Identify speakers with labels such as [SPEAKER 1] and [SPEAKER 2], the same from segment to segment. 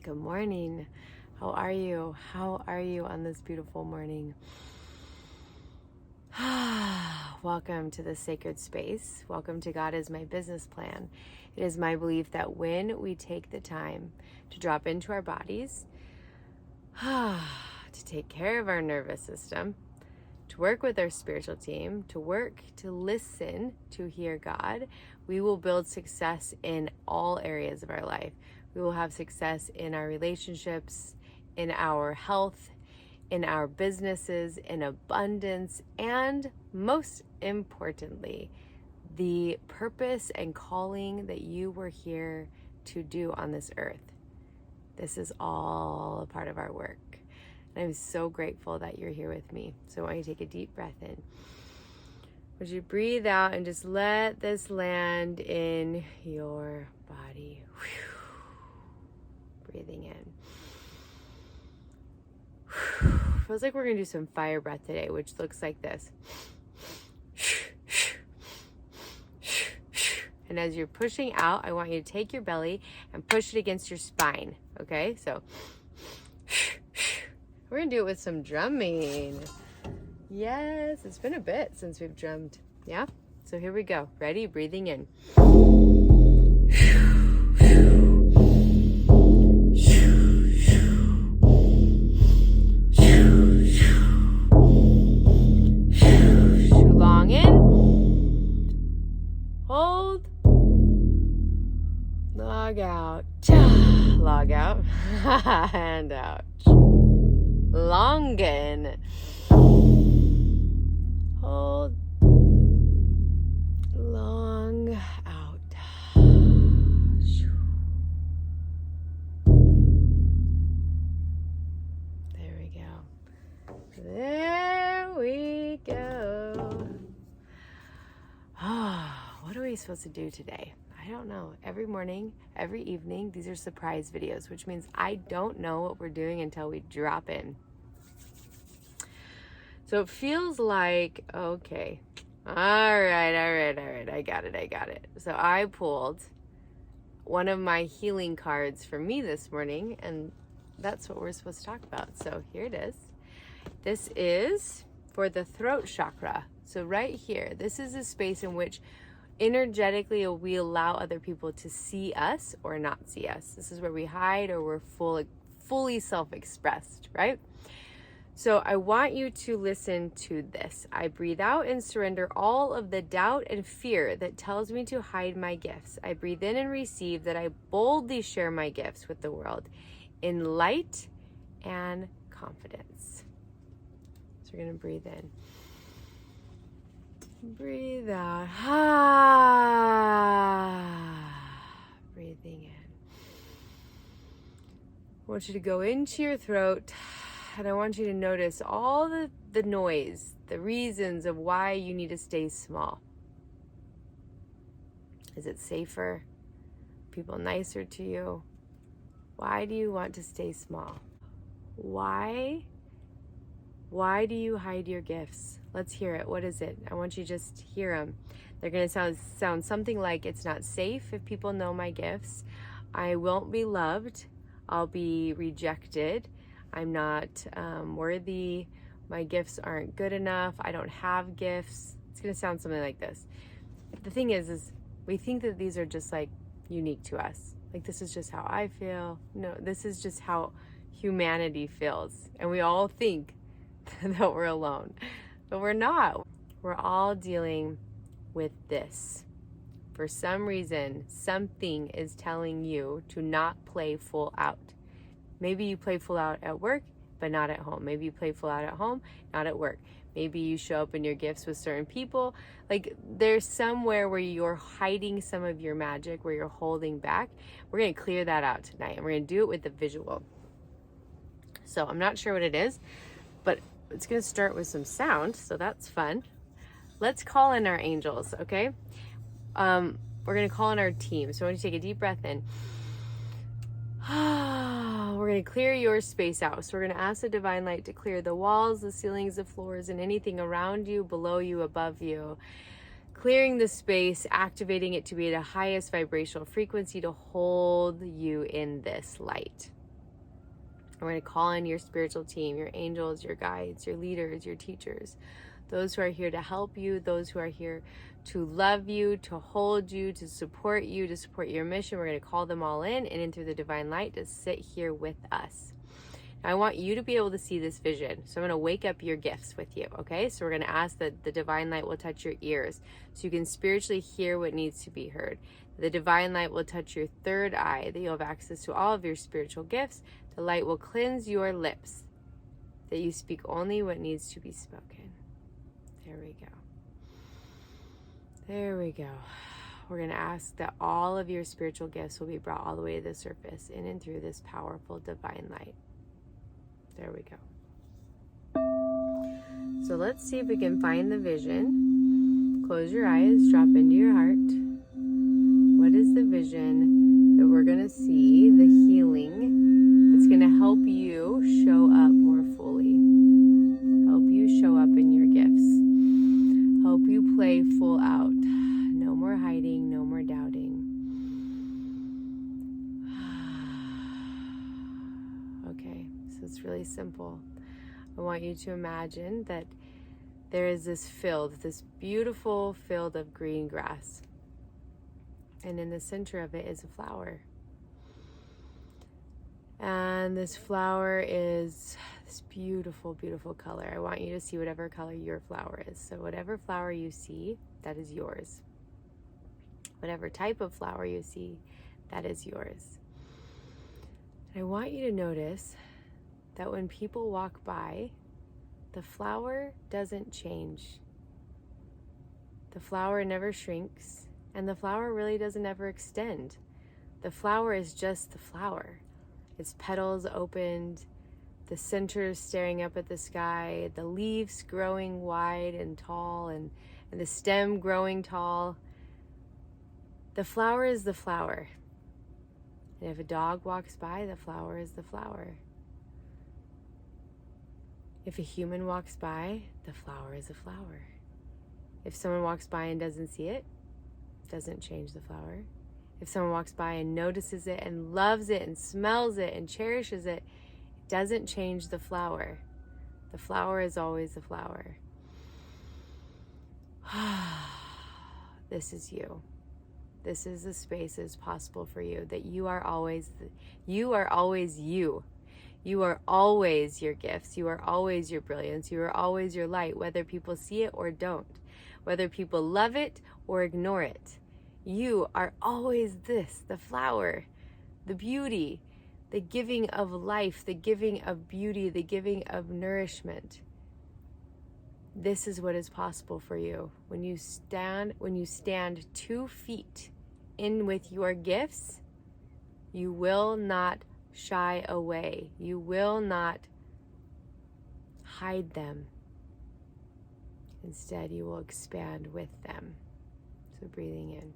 [SPEAKER 1] Good morning. How are you? How are you on this beautiful morning? Welcome to the sacred space. Welcome to God is my business plan. It is my belief that when we take the time to drop into our bodies, to take care of our nervous system, to work with our spiritual team, to work, to listen, to hear God, we will build success in all areas of our life. We will have success in our relationships, in our health, in our businesses, in abundance, and most importantly, the purpose and calling that you were here to do on this earth. This is all a part of our work. And I'm so grateful that you're here with me. So I want you to take a deep breath in. Would you breathe out and just let this land in your body? Whew. Breathing in. Whew. Feels like we're going to do some fire breath today, which looks like this. And as you're pushing out, I want you to take your belly and push it against your spine. Okay? So we're going to do it with some drumming. Yes, it's been a bit since we've drummed. Yeah? So here we go. Ready? Breathing in. Long in. Hold. Log out. Log out. And out. Long in. Hold. Long out. There we go. There we go. What are we supposed to do today? I don't know. Every morning, every evening, these are surprise videos, which means I don't know what we're doing until we drop in. So it feels like, okay, all right, I got it. So I pulled one of my healing cards for me this morning, and that's what we're supposed to talk about. So here it is. This is for the throat chakra. So right here, this is a space in which energetically we allow other people to see us or not see us. This is where we hide or we're fully self-expressed, right? So I want you to listen to this. I breathe out and surrender all of the doubt and fear that tells me to hide my gifts. I breathe in and receive that I boldly share my gifts with the world in light and confidence. So we're going to breathe in. Breathe out. Breathing in. I want you to go into your throat, and I want you to notice all the noise, the reasons of why you need to stay small. Is it safer? People nicer to you? Why do you want to stay small? Why do you hide your gifts? Let's hear it. What is it? I want you to just hear them. They're going to sound something like, it's not safe if people know my gifts. I won't be loved. I'll be rejected. I'm not worthy. My gifts aren't good enough. I don't have gifts. It's going to sound something like this. The thing is we think that these are just like unique to us. Like, this is just how I feel. No, this is just how humanity feels. And we all think that we're alone, but we're not. We're all dealing with this. For some reason, something is telling you to not play full out. Maybe you play full out at work, but not at home. Maybe you play full out at home, not at work. Maybe you show up in your gifts with certain people. Like, there's somewhere where you're hiding some of your magic, where you're holding back. We're going to clear that out tonight, and we're going to do it with the visual. So I'm not sure what it is, but it's going to start with some sound, so that's fun. Let's call in our angels, okay? We're going to call in our team. So I want you to take a deep breath in. We're going to clear your space out. So we're going to ask the divine light to clear the walls, the ceilings, the floors, and anything around you, below you, above you. Clearing the space, activating it to be at a highest vibrational frequency to hold you in this light. We're going to call in your spiritual team, your angels, your guides, your leaders, your teachers, those who are here to help you, those who are here to love you, to hold you, to support you, to support your mission. We're going to call them all in through the divine light to sit here with us. I want you to be able to see this vision. So I'm going to wake up your gifts with you, okay? So we're going to ask that the divine light will touch your ears so you can spiritually hear what needs to be heard. The divine light will touch your third eye, that you'll have access to all of your spiritual gifts. The light will cleanse your lips, that you speak only what needs to be spoken. There we go. There we go. We're going to ask that all of your spiritual gifts will be brought all the way to the surface, in and through this powerful divine light. There we go. So let's see if we can find the vision. Close your eyes, drop into your heart. What is the vision that we're going to see, the healing that's going to help you show up more fully? Help you show up in your gifts. Help you play full out. No more hiding, no more doubting. Okay, so it's really simple. I want you to imagine that there is this field, this beautiful field of green grass. And in the center of it is a flower. And this flower is this beautiful, beautiful color. I want you to see whatever color your flower is. So whatever flower you see, that is yours. Whatever type of flower you see, that is yours. And I want you to notice that when people walk by, the flower doesn't change. The flower never shrinks, and the flower really doesn't ever extend. The flower is just the flower. Its petals opened, the center staring up at the sky, the leaves growing wide and tall, and the stem growing tall. The flower is the flower. And if a dog walks by, the flower is the flower. If a human walks by, the flower is a flower. If someone walks by and doesn't see it, doesn't change the flower. If someone walks by and notices it and loves it and smells it and cherishes it, it doesn't change the flower. The flower is always the flower. This is you. This is the space that's possible for you, that you are always you. You are always your gifts. You are always your brilliance. You are always your light, whether people see it or don't, whether people love it or ignore it. You are always this, the flower, the beauty, the giving of life, the giving of beauty, the giving of nourishment. This is what is possible for you. When you stand 2 feet in with your gifts, you will not shy away. You will not hide them. Instead, you will expand with them. So breathing in.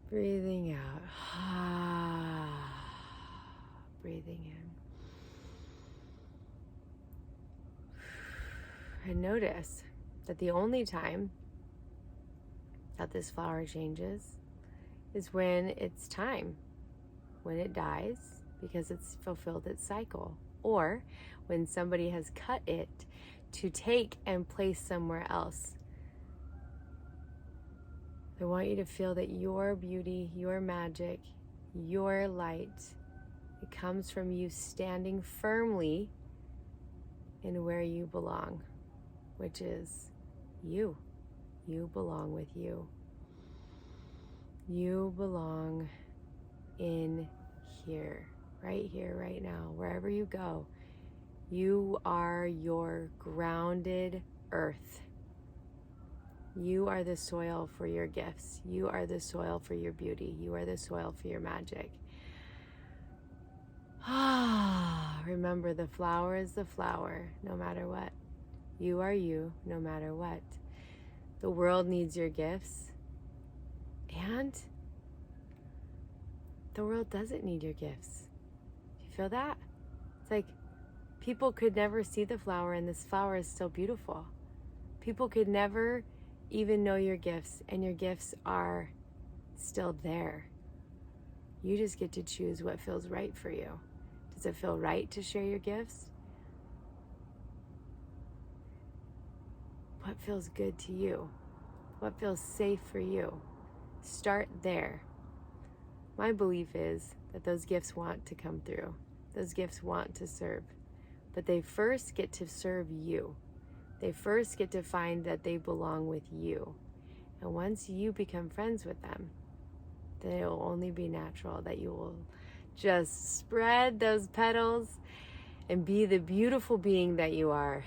[SPEAKER 1] Breathing out. Breathing in. And notice that the only time that this flower changes is when it's time, when it dies because it's fulfilled its cycle, or when somebody has cut it to take and place somewhere else. I want you to feel that your beauty, your magic, your light, it comes from you standing firmly in where you belong, which is you. You belong with you. You belong in here, right now, wherever you go. You are your grounded earth. You are the soil for your gifts. You are the soil for your beauty. You are the soil for your magic. Remember, the flower is the flower, no matter what. You are you, no matter what. The world needs your gifts, and the world doesn't need your gifts. Do you feel that? It's like people could never see the flower, and this flower is still beautiful. People could never even know your gifts, and your gifts are still there. You just get to choose what feels right for you. Does it feel right to share your gifts? What feels good to you? What feels safe for you? Start there. My belief is that those gifts want to come through. Those gifts want to serve. But they first get to serve you. They first get to find that they belong with you. And once you become friends with them, then it will only be natural that you will just spread those petals and be the beautiful being that you are,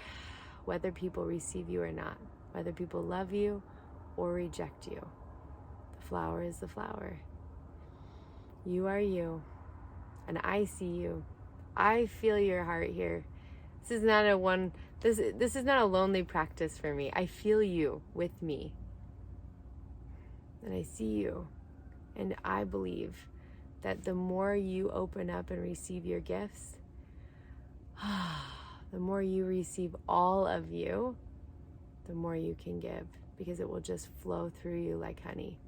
[SPEAKER 1] whether people receive you or not, whether people love you or reject you. The flower is the flower. You are you, and I see you. I feel your heart here. This is not a lonely practice for me. I feel you with me. And I see you. And I believe that the more you open up and receive your gifts, the more you receive all of you, the more you can give, because it will just flow through you like honey.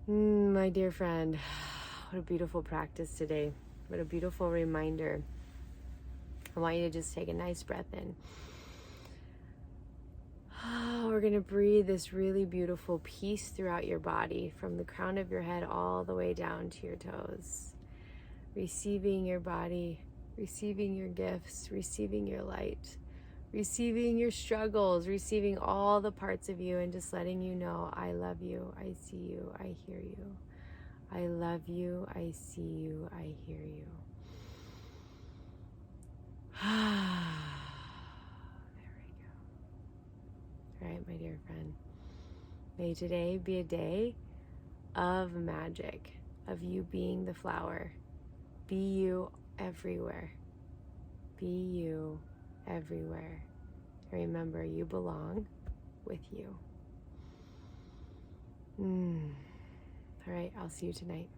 [SPEAKER 1] My dear friend, what a beautiful practice today. What a beautiful reminder. I want you to just take a nice breath in. We're going to breathe this really beautiful peace throughout your body, from the crown of your head all the way down to your toes. Receiving your body, receiving your gifts, receiving your light, receiving your struggles, receiving all the parts of you, and just letting you know, I love you, I see you, I hear you. I love you, I see you, I hear you. All right, my dear friend. May today be a day of magic, of you being the flower. Be you everywhere. Be you everywhere. Remember, you belong with you. All right, I'll see you tonight.